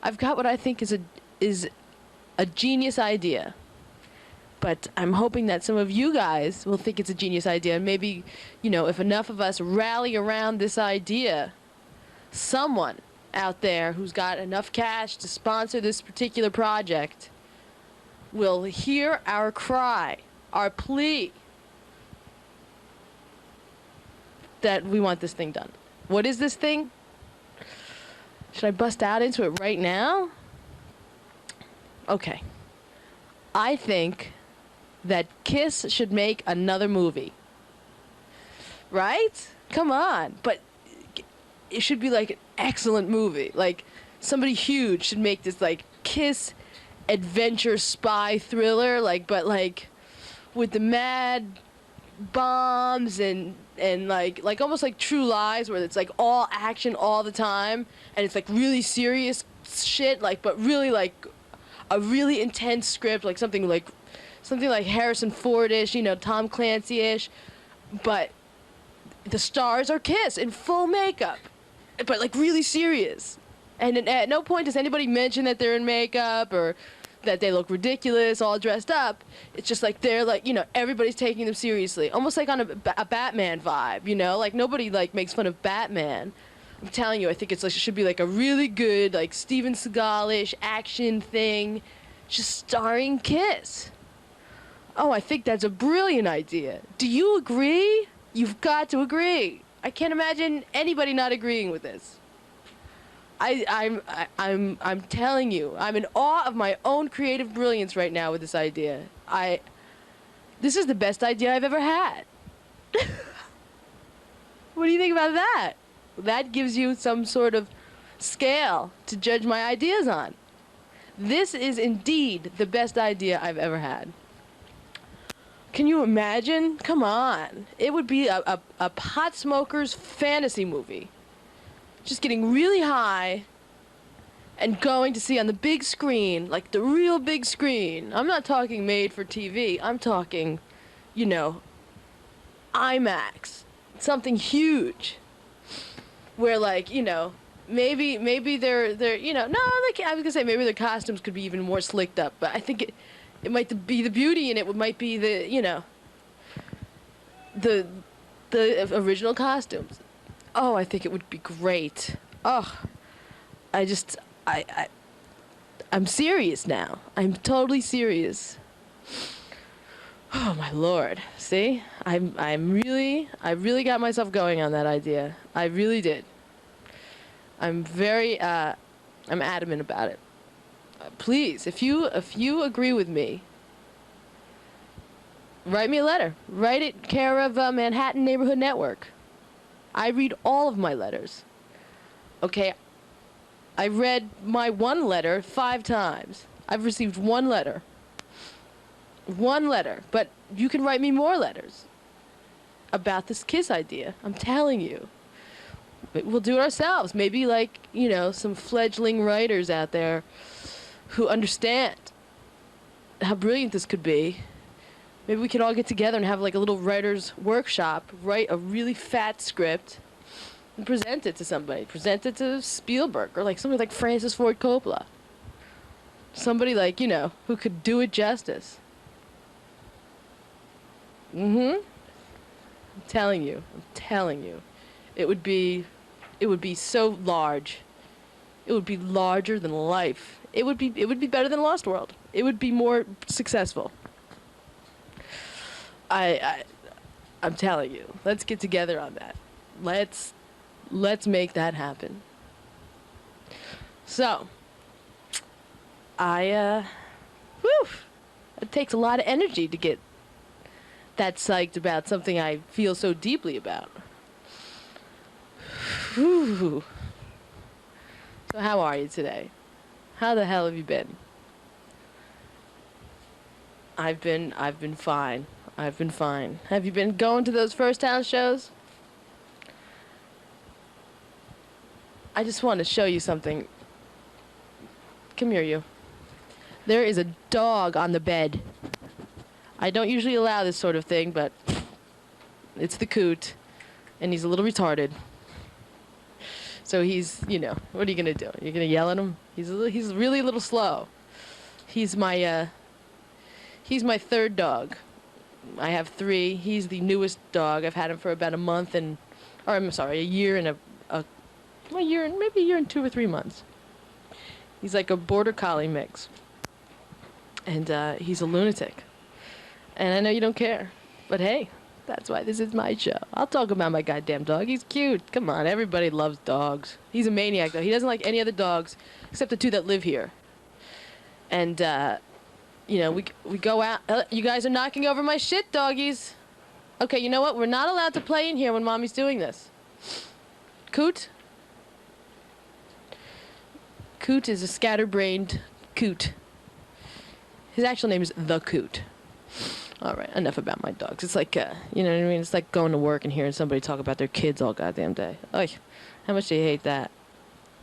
I've got what I think is a genius idea. But I'm hoping that some of you guys will think it's a genius idea, and maybe, if enough of us rally around this idea, someone out there who's got enough cash to sponsor this particular project will hear our cry, our plea that we want this thing done. What is this thing? Should I bust out into it right now? Okay. I think that Kiss should make another movie. Right? Come on. But it should be like an excellent movie. Like, somebody huge should make this, like, Kiss adventure spy thriller, but with the mad bombs and like almost like True Lies, where it's like all action all the time, and it's like really serious shit, but really like a really intense script, like something like Harrison Ford-ish, Tom Clancy-ish, but the stars are Kiss in full makeup, but like really serious. And at no point does anybody mention that they're in makeup or that they look ridiculous, all dressed up. It's just like they're like, everybody's taking them seriously, almost like on a Batman vibe, like nobody like makes fun of Batman. I'm telling you, I think it's like it should be like a really good like Steven Seagal-ish action thing, just starring Kiss. Oh, I think that's a brilliant idea. Do you agree? You've got to agree. I can't imagine anybody not agreeing with this. I'm telling you, I'm in awe of my own creative brilliance right now with this idea. This is the best idea I've ever had. What do you think about that? That gives you some sort of scale to judge my ideas on. This is indeed the best idea I've ever had. Can you imagine? Come on. It would be a pot smoker's fantasy movie. Just getting really high and going to see on the big screen, like the real big screen. I'm not talking made for TV. I'm talking, IMAX. Something huge. Where maybe they're I was gonna say maybe their costumes could be even more slicked up, but I think it might be the beauty in it might be the original costumes. Oh, I think it would be great. Oh, I'm serious now. I'm totally serious. Oh my Lord. See? I really got myself going on that idea. I really did. I'm adamant about it. Please, if you agree with me, write me a letter. Write it care of Manhattan Neighborhood Network. I read all of my letters. Okay, I read my one letter 5 times. I've received one letter. One letter. But you can write me more letters about this Kiss idea. I'm telling you. We'll do it ourselves. Maybe some fledgling writers out there who understand how brilliant this could be. Maybe we could all get together and have like a little writer's workshop, write a really fat script, and present it to somebody. Present it to Spielberg or like somebody like Francis Ford Coppola. Somebody who could do it justice. I'm telling you. It would be so large. It would be larger than life. It would be better than Lost World. It would be more successful. I'm telling you. Let's get together on that. Let's make that happen. So, it takes a lot of energy to get that psyched about something I feel so deeply about. Whew. So how are you today? How the hell have you been? I've been fine. Have you been going to those First Town shows? I just want to show you something. Come here, you. There is a dog on the bed. I don't usually allow this sort of thing, but it's the coot, and he's a little retarded. So he's, what are you gonna do? You're gonna yell at him? He's really a little slow. He's my third dog. I have 3. He's the newest dog. I've had him for about a month a year and maybe a year and 2 or 3 months. He's like a border collie mix. And he's a lunatic. And I know you don't care. But hey, that's why this is my show. I'll talk about my goddamn dog. He's cute. Come on, everybody loves dogs. He's a maniac, though. He doesn't like any other dogs except the 2 that live here. And, we go out. You guys are knocking over my shit, doggies. Okay, you know what? We're not allowed to play in here when Mommy's doing this. Coot? Coot is a scatterbrained coot. His actual name is The Coot. All right, enough about my dogs. It's like, you know what I mean? It's like going to work and hearing somebody talk about their kids all goddamn day. Oh, how much do you hate that?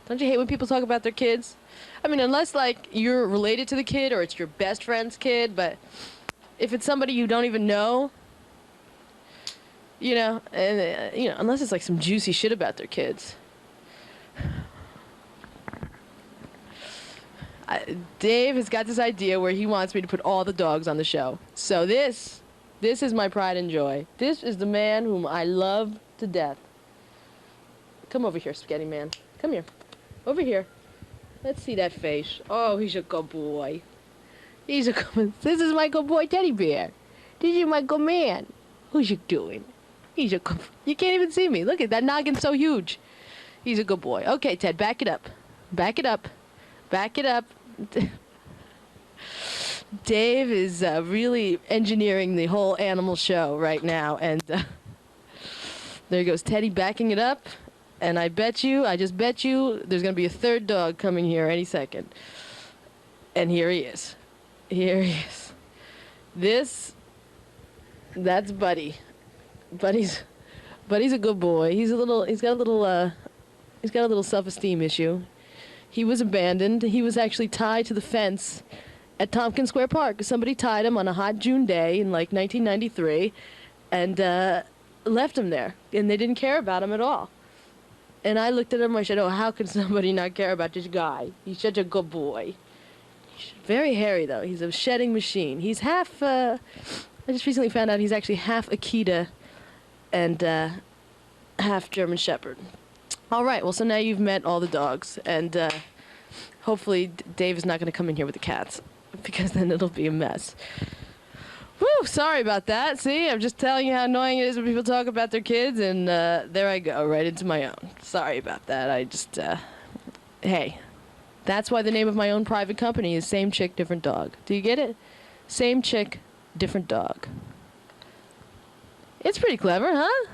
Don't you hate when people talk about their kids? I mean, unless, like, you're related to the kid or it's your best friend's kid, but if it's somebody you don't even know, unless it's, like, some juicy shit about their kids. Dave has got this idea where he wants me to put all the dogs on the show. So this is my pride and joy. This is the man whom I love to death. Come over here, Spaghetti Man. Come here. Over here. Let's see that face. Oh, he's a good boy. This is my good boy teddy bear. This is my good man. Who's you doing? He's a good... You can't even see me. Look at that noggin's so huge. He's a good boy. Okay, Ted, back it up. Back it up. Back it up. Dave is really engineering the whole animal show right now, and there goes Teddy backing it up, and I just bet you, there's going to be a 3rd dog coming here any second. And here he is. Here he is. That's Buddy. Buddy's a good boy. He's got a little self-esteem issue. He was abandoned. He was actually tied to the fence at Tompkins Square Park. Somebody tied him on a hot June day in, like, 1993 and left him there. And they didn't care about him at all. And I looked at him and I said, oh, how could somebody not care about this guy? He's such a good boy. He's very hairy, though. He's a shedding machine. He's half... I just recently found out he's actually half Akita and half German Shepherd. All right, well, so now you've met all the dogs, and hopefully Dave is not going to come in here with the cats, because then it'll be a mess. Woo, sorry about that. See, I'm just telling you how annoying it is when people talk about their kids, and there I go, right into my own. Sorry about that. I just, hey, that's why the name of my own private company is Same Chick, Different Dog. Do you get it? Same chick, different dog. It's pretty clever, huh?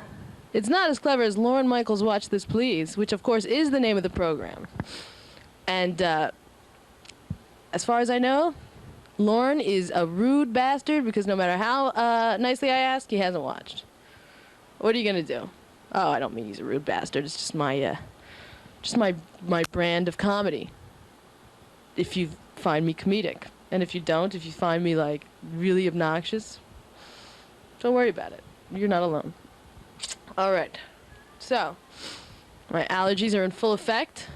It's not as clever as Lorne Michaels' Watch This Please, which of course is the name of the program. And as far as I know, Lorne is a rude bastard because no matter how nicely I ask, he hasn't watched. What are you gonna do? Oh, I don't mean he's a rude bastard. It's just my brand of comedy. If you find me comedic, and if you don't, if you find me like really obnoxious, don't worry about it. You're not alone. All right, so my allergies are in full effect.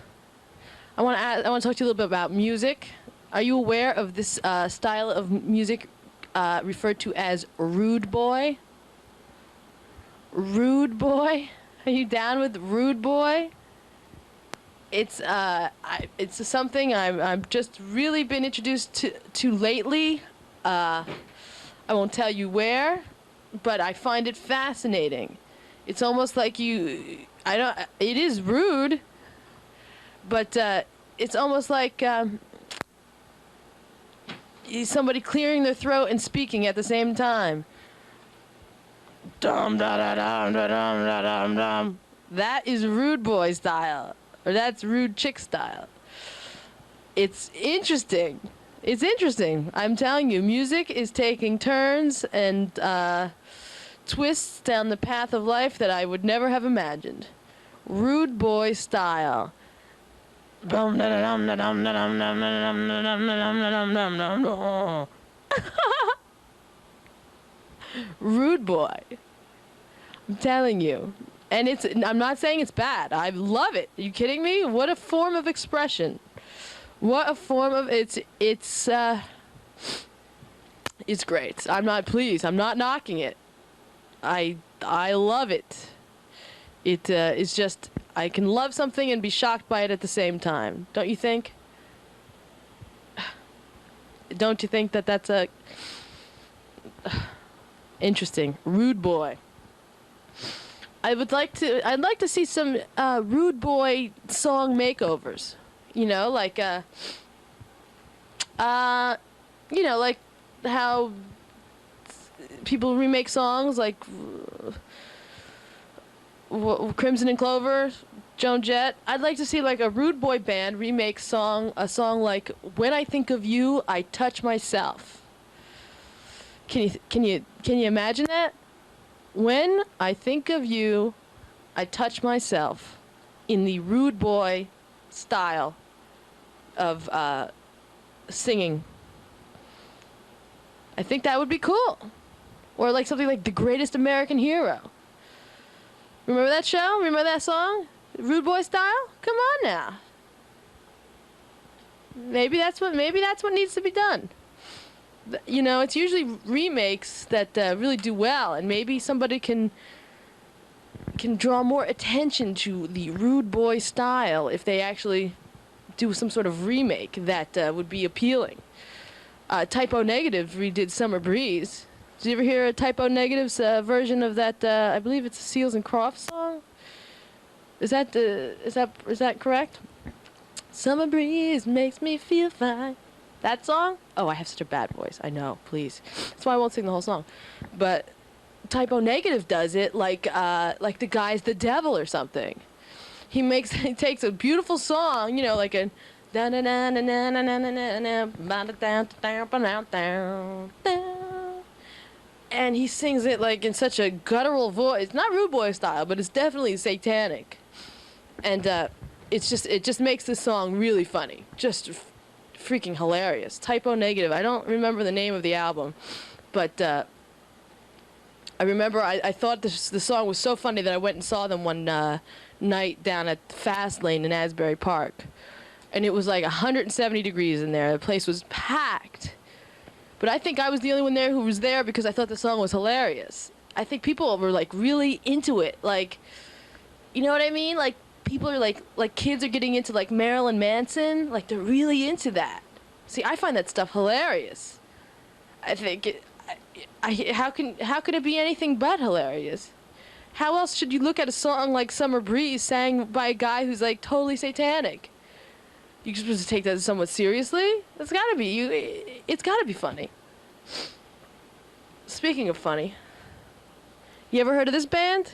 I want to talk to you a little bit about music. Are you aware of this style of music referred to as rude boy? Rude boy? Are you down with rude boy? It's something I've just really been introduced to lately. I won't tell you where, but I find it fascinating. It's almost like it is rude, but it's almost like somebody clearing their throat and speaking at the same time. Dum da da dum da dum da dum dum. That is rude boy style, or that's rude chick style. It's interesting. It's interesting. I'm telling you, music is taking turns and twists down the path of life that I would never have imagined. Rude boy style. Rude boy. I'm telling you. And I'm not saying it's bad. I love it. Are you kidding me? What a form of expression. What a form of it's great. I'm not knocking it. I love it. It's just I can love something and be shocked by it at the same time. Don't you think? Don't you think that that's a interesting? Rude Boy. I'd like to see some Rude Boy song makeovers. You know, like like how people remake songs like Crimson and Clover, Joan Jett. I'd like to see like a Rude Boy band remake a song like "When I Think of You, I Touch Myself." Can you imagine that? When I think of you, I touch myself, in the Rude Boy style of singing. I think that would be cool. Or like something like The Greatest American Hero. Remember that show? Remember that song? Rude Boy style? Come on now. Maybe that's what needs to be done. You know, it's usually remakes that really do well, and maybe somebody can draw more attention to the Rude Boy style if they actually do some sort of remake that would be appealing. Typo Negative redid Summer Breeze. Did you ever hear a Typo Negative's version of that? I believe it's a Seals and Crofts song. Is that correct? Summer breeze makes me feel fine. That song? Oh, I have such a bad voice. I know. Please. That's why I won't sing the whole song. But Typo Negative does it like the guy's the devil or something. He takes a beautiful song, you know, like a and he sings it like in such a guttural voice. Not Rude Boy style, but it's definitely satanic. And it just makes the song really funny. Just freaking hilarious. Typo Negative. I don't remember the name of the album, but I remember I thought the song was so funny that I went and saw them one night down at Fast Lane in Asbury Park. And it was like 170 degrees in there. The place was packed. But I think I was the only one there who was there because I thought the song was hilarious. I think people were like really into it. Like, you know what I mean? Like people are like kids are getting into like Marilyn Manson. Like they're really into that. See, I find that stuff hilarious. I think how could it be anything but hilarious? How else should you look at a song like Summer Breeze sang by a guy who's like totally satanic? You're supposed to take that somewhat seriously? It's gotta be. It's gotta be funny. Speaking of funny, you ever heard of this band?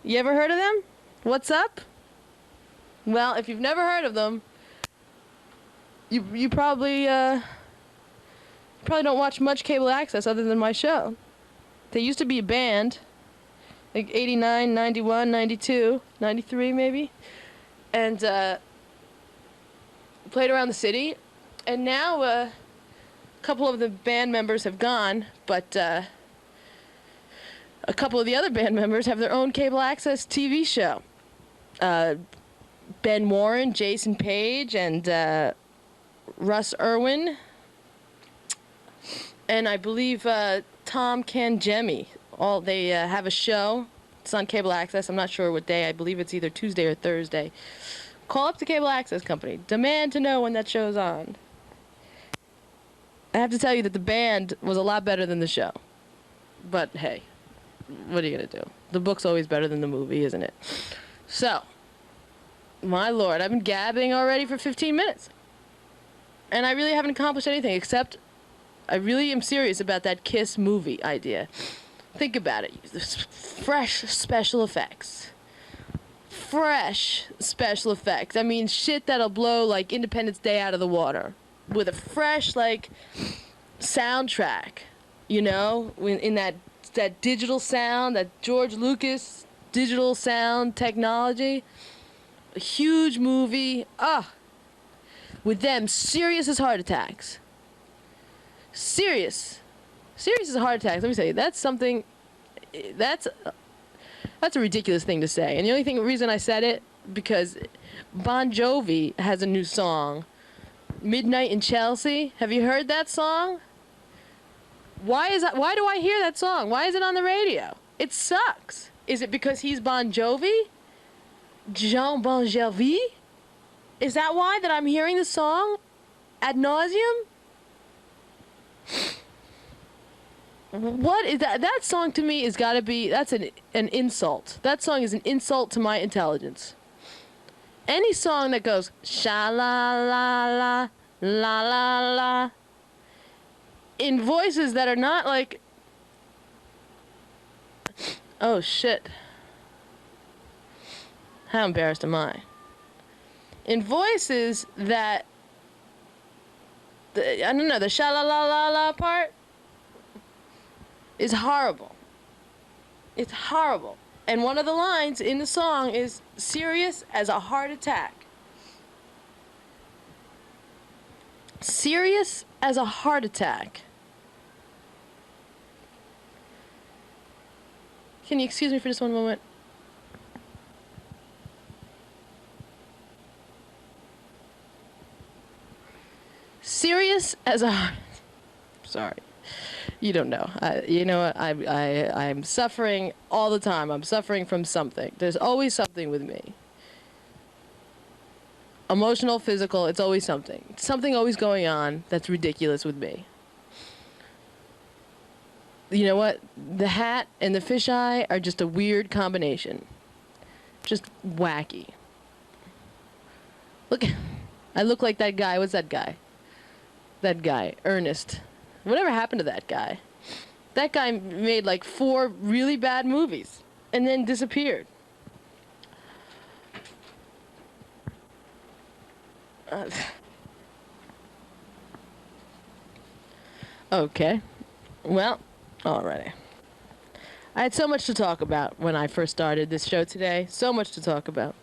You ever heard of them? What's up? Well, if you've never heard of them, you probably don't watch much cable access other than my show. They used to be a band, like 89, 91, 92, 93 maybe, and played around the city, and now a couple of the band members have gone, but a couple of the other band members have their own cable access TV show. Ben Warren, Jason Page, and Russ Irwin, and I believe Tom Kangemi. They have a show. It's on cable access. I'm not sure what day. I believe it's either Tuesday or Thursday. Call up the cable access company. Demand to know when that show's on. I have to tell you that the band was a lot better than the show. But hey, what are you going to do? The book's always better than the movie, isn't it? So, my lord, I've been gabbing already for 15 minutes. And I really haven't accomplished anything except I really am serious about that Kiss movie idea. Think about it. Fresh special effects. Fresh special effects. I mean, shit that'll blow like Independence Day out of the water. With a fresh, like, soundtrack. You know? In that digital sound, that George Lucas digital sound technology. A huge movie. With them serious as heart attacks. Serious as heart attacks. Let me tell you, that's something. That's That's a ridiculous thing to say. And the only reason I said it, because Bon Jovi has a new song, Midnight in Chelsea. Have you heard that song? Why do I hear that song? Why is it on the radio? It sucks. Is it because he's Bon Jovi? Jean Bon Jovi? Is that why that I'm hearing the song ad nauseum? What is that? That song to me has got to be, that's an insult. That song is an insult to my intelligence. Any song that goes sha la la la la la la in voices that are not like, oh shit. How embarrassed am I? In voices that, I don't know, the sha la la la la part is horrible. It's horrible. And one of the lines in the song is serious as a heart attack. Serious as a heart attack. Can you excuse me for just one moment? Serious as a... Sorry. You don't know. You know what? I'm suffering all the time. I'm suffering from something. There's always something with me. Emotional, physical, it's always something. Something always going on that's ridiculous with me. You know what? The hat and the fisheye are just a weird combination. Just wacky. Look, I look like that guy. What's that guy? That guy, Ernest. Whatever happened to that guy? That guy made like 4 really bad movies and then disappeared. Okay. Well, alrighty. I had so much to talk about when I first started this show today. So much to talk about.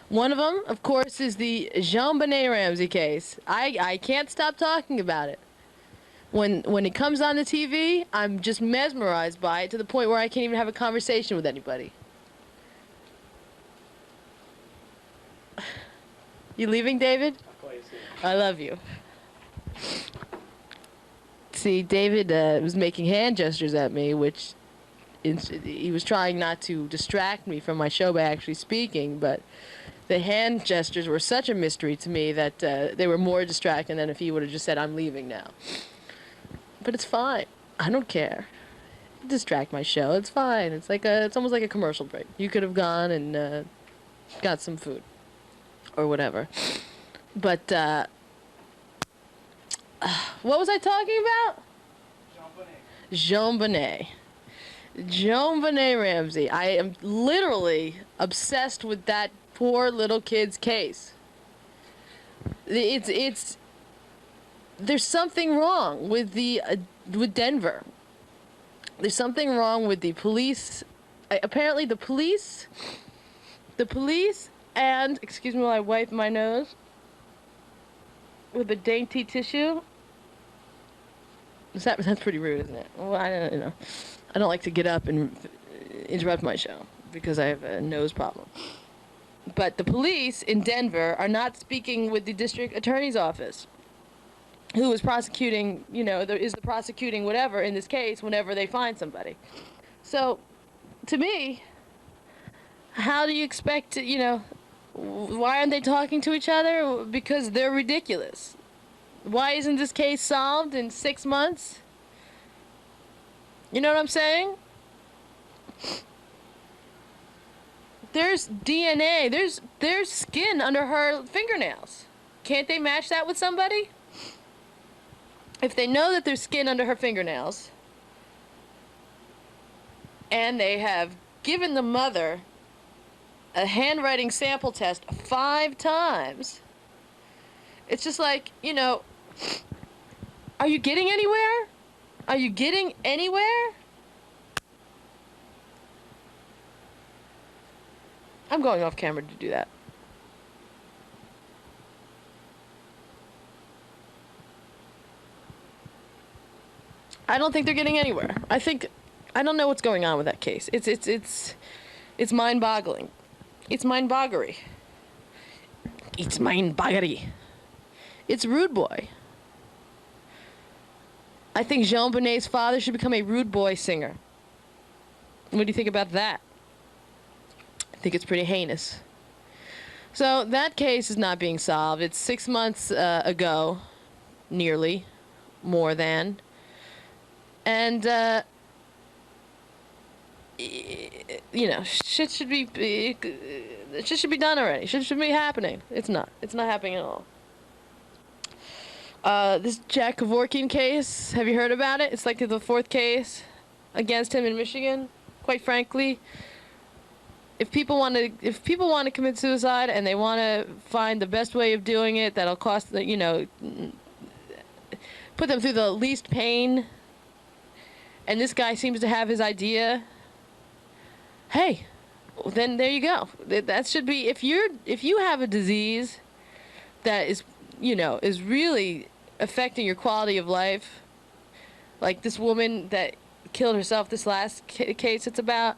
One of them, of course, is the JonBenet Ramsey case. I can't stop talking about it. When it comes on the TV, I'm just mesmerized by it to the point where I can't even have a conversation with anybody. You leaving, David? I love you. See, David was making hand gestures at me, which he was trying not to distract me from my show by actually speaking, but the hand gestures were such a mystery to me that they were more distracting than if he would have just said, "I'm leaving now." But it's fine. I don't care. Distract my show. It's fine. It's almost like a commercial break. You could have gone and got some food or whatever. But what was I talking about? JonBenet. JonBenet Ramsey. I am literally obsessed with that poor little kid's case. There's something wrong with with Denver. There's something wrong with the police. Apparently the police, and, excuse me while I wipe my nose with a dainty tissue. That's pretty rude, isn't it? Well, I don't like to get up and interrupt my show because I have a nose problem. But the police in Denver are not speaking with the district attorney's office, who is prosecuting, is the prosecuting whatever in this case whenever they find somebody. So, to me, how do you expect to, why aren't they talking to each other? Because they're ridiculous. Why isn't this case solved in 6 months? You know what I'm saying? There's DNA, there's skin under her fingernails. Can't they match that with somebody? If they know that there's skin under her fingernails, and they have given the mother a handwriting sample test 5 times, it's just like, are you getting anywhere? Are you getting anywhere? I'm going off camera to do that. I don't think they're getting anywhere. I don't know what's going on with that case. It's mind-boggling. It's mind-boggery. It's mind-boggery. It's Rude Boy. I think Jean Bonnet's father should become a Rude Boy singer. What do you think about that? I think it's pretty heinous. So that case is not being solved. It's 6 months ago, nearly, more than. And, you know, shit should be done already. Shit should be happening. It's not. It's not happening at all. This Jack Kevorkian case, have you heard about it? It's like the 4th case against him in Michigan. Quite frankly, if people want to commit suicide and they want to find the best way of doing it that'll cost, you know, put them through the least pain, and this guy seems to have his idea, hey, then there you go. That should be, if you have a disease that is, you know, is really affecting your quality of life, like this woman that killed herself, this last case it's about,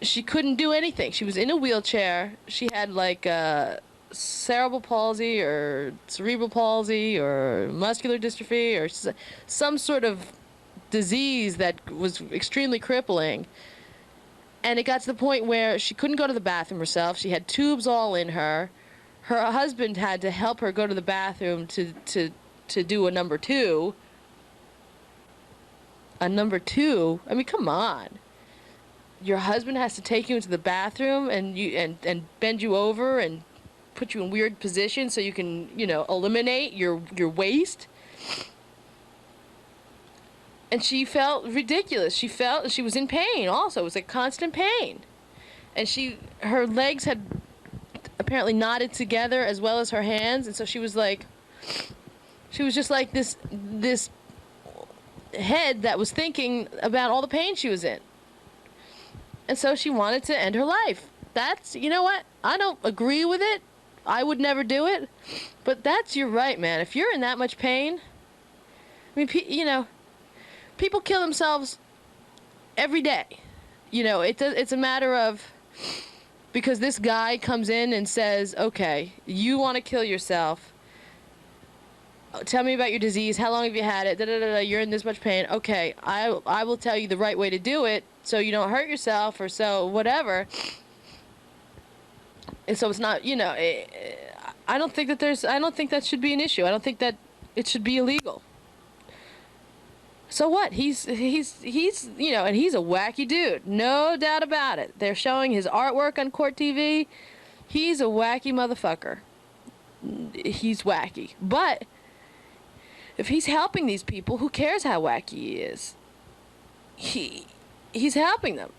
she couldn't do anything. She was in a wheelchair. She had like cerebral palsy or cerebral palsy or muscular dystrophy or some sort of disease that was extremely crippling. And it got to the point where she couldn't go to the bathroom herself. She had tubes all in her. Her husband had to help her go to the bathroom to do a number 2. A number 2? I mean, come on. Your husband has to take you into the bathroom and bend you over and put you in weird positions so you can, you know, eliminate your waste. And she felt ridiculous. She was in pain also. It was like constant pain. And her legs had apparently knotted together as well as her hands, and so she was just like this head that was thinking about all the pain she was in. And so she wanted to end her life. That's, you know what? I don't agree with it. I would never do it. But you're right, man. If you're in that much pain, I mean, you know, people kill themselves every day. You know, it's a matter of, because this guy comes in and says, okay, you want to kill yourself. Tell me about your disease. How long have you had it? You're in this much pain. Okay, I will tell you the right way to do it so you don't hurt yourself or so whatever. And so it's not, you know, I don't think that should be an issue. I don't think that it should be illegal. So what? He's you know, and he's a wacky dude. No doubt about it. They're showing his artwork on court TV. He's a wacky motherfucker. He's wacky. But if he's helping these people, who cares how wacky he is? He's helping them.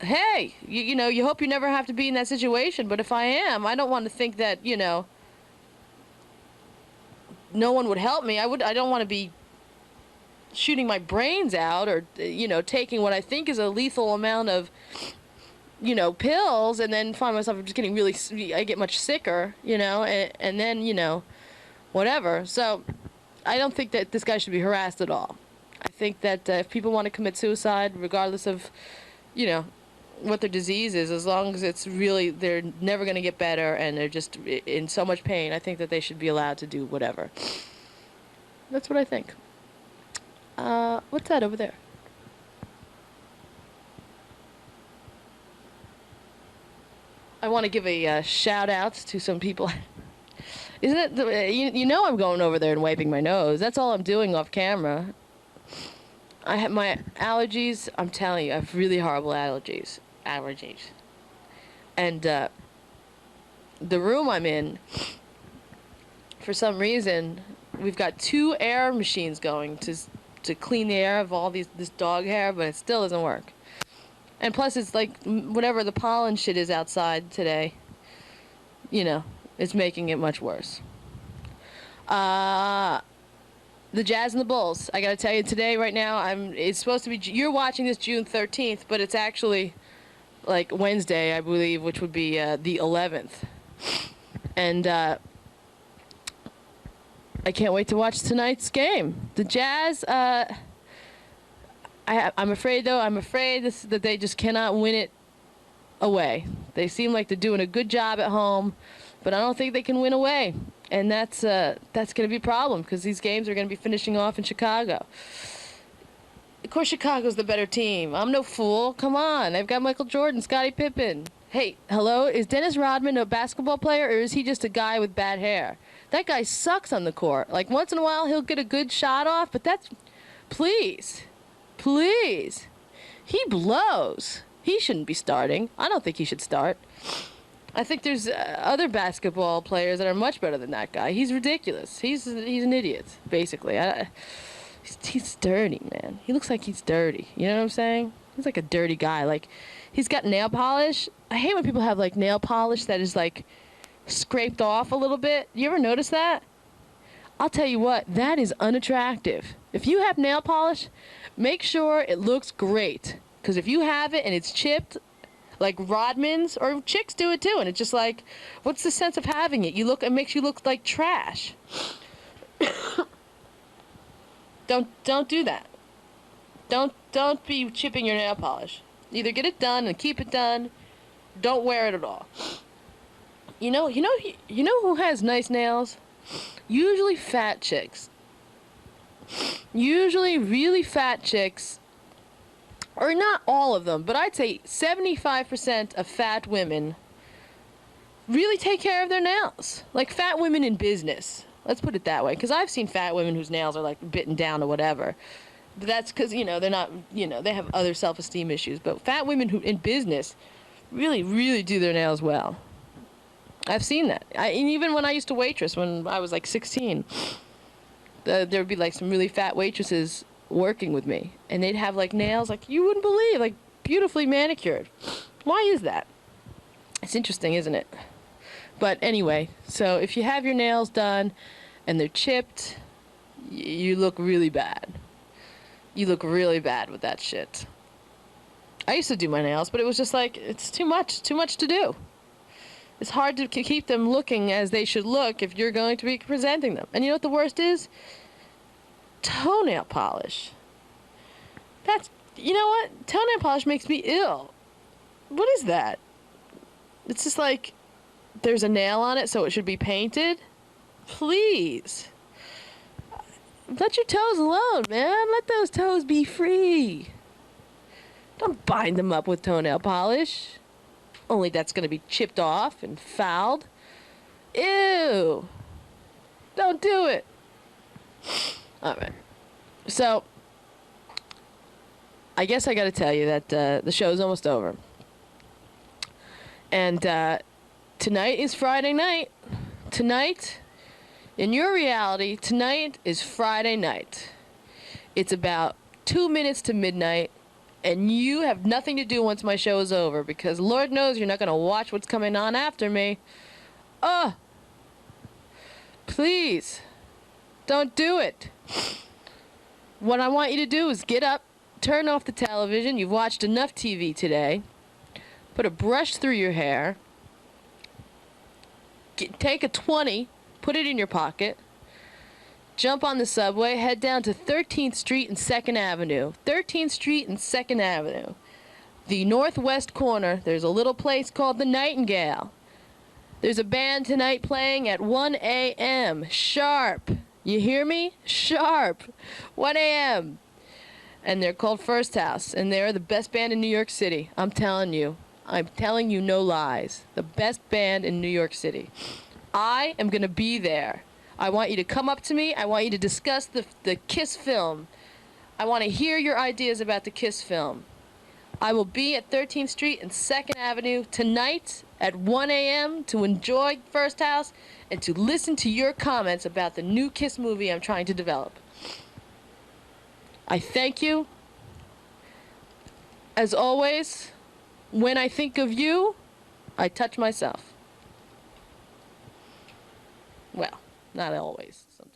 Hey, you know, you hope you never have to be in that situation, but if I am, I don't want to think that, you know, no one would help me. I don't want to be shooting my brains out or, you know, taking what I think is a lethal amount of, you know, pills and then find myself just getting really, I get much sicker, you know, and then, you know, whatever. So I don't think that this guy should be harassed at all. I think that if people want to commit suicide, regardless of, you know, what their disease is, as long as it's really, they're never going to get better and they're just in so much pain, I think that they should be allowed to do whatever. That's what I think. What's that over there? I want to give a shout out to some people. Isn't it, you know I'm going over there and wiping my nose. That's all I'm doing off camera. I have my allergies. I'm telling you, I have really horrible allergies. And the room I'm in, for some reason, we've got 2 air machines going to clean the air of all this dog hair, but it still doesn't work. And plus, it's like whatever the pollen shit is outside today, you know, it's making it much worse. The Jazz and the Bulls. I gotta tell you, today, right now, it's supposed to be, you're watching this June 13th, but it's actually like Wednesday, I believe, which would be the 11th. And I can't wait to watch tonight's game. The Jazz, I I'm afraid, though. That they just cannot win it away. They seem like they're doing a good job at home, but I don't think they can win away. And that's going to be a problem because these games are going to be finishing off in Chicago. Of course, Chicago's the better team. I'm no fool. Come on. They've got Michael Jordan, Scottie Pippen. Hey, hello? Is Dennis Rodman a basketball player, or is he just a guy with bad hair? That guy sucks on the court. Like, once in a while, he'll get a good shot off, but that's... Please. Please. He blows. He shouldn't be starting. I don't think he should start. I think there's other basketball players that are much better than that guy. He's ridiculous. He's an idiot, basically. He's dirty, man. He looks like he's dirty. You know what I'm saying? He's like a dirty guy. Like, he's got nail polish. I hate when people have, like, nail polish that is, like, scraped off a little bit. You ever notice that? I'll tell you what, that is unattractive. If you have nail polish, make sure it looks great. Because if you have it and it's chipped, like Rodman's, or chicks do it too, and it's just like, what's the sense of having it? It makes you look like trash. Don't do that. Don't be chipping your nail polish. Either get it done and keep it done. Don't wear it at all. You know who has nice nails? Usually fat chicks. Usually really fat chicks, or not all of them, but I'd say 75% of fat women really take care of their nails. Like fat women in business. Let's put it that way. Because I've seen fat women whose nails are like bitten down or whatever. But that's because, they're not, they have other self-esteem issues. But fat women who in business really, really do their nails well. I've seen that. And even when I used to waitress, when I was like 16, there would be like some really fat waitresses working with me. And they'd have like nails like you wouldn't believe, like beautifully manicured. Why is that? It's interesting, isn't it? But anyway, so if you have your nails done and they're chipped, you look really bad. You look really bad with that shit. I used to do my nails, but it was just like, it's too much to do. It's hard to keep them looking as they should look if you're going to be presenting them. And you know what the worst is? Toenail polish. You know what? Toenail polish makes me ill. What is that? It's just like, there's a nail on it, so it should be painted. Please. Let your toes alone, man. Let those toes be free. Don't bind them up with toenail polish. Only that's going to be chipped off and fouled. Ew. Don't do it. All right. So, I guess I got to tell you that the show's almost over. And tonight is Friday night. Tonight, in your reality, tonight is Friday night. It's about 2 minutes to midnight. And you have nothing to do once my show is over, because Lord knows you're not going to watch what's coming on after me. Please, don't do it. What I want you to do is get up, turn off the television. You've watched enough TV today. Put a brush through your hair. Take a 20, put it in your pocket. Jump on the subway, head down to 13th Street and 2nd Avenue. 13th Street and 2nd Avenue. The northwest corner, there's a little place called the Nightingale. There's a band tonight playing at 1 a.m. Sharp. You hear me? Sharp. 1 a.m. And they're called First House, and they're the best band in New York City. I'm telling you. I'm telling you no lies. The best band in New York City. I am going to be there. I want you to come up to me. I want you to discuss the Kiss film. I want to hear your ideas about the Kiss film. I will be at 13th Street and 2nd Avenue tonight at 1 a.m. to enjoy First House and to listen to your comments about the new Kiss movie I'm trying to develop. I thank you. As always, when I think of you, I touch myself. Well, not always. Sometimes.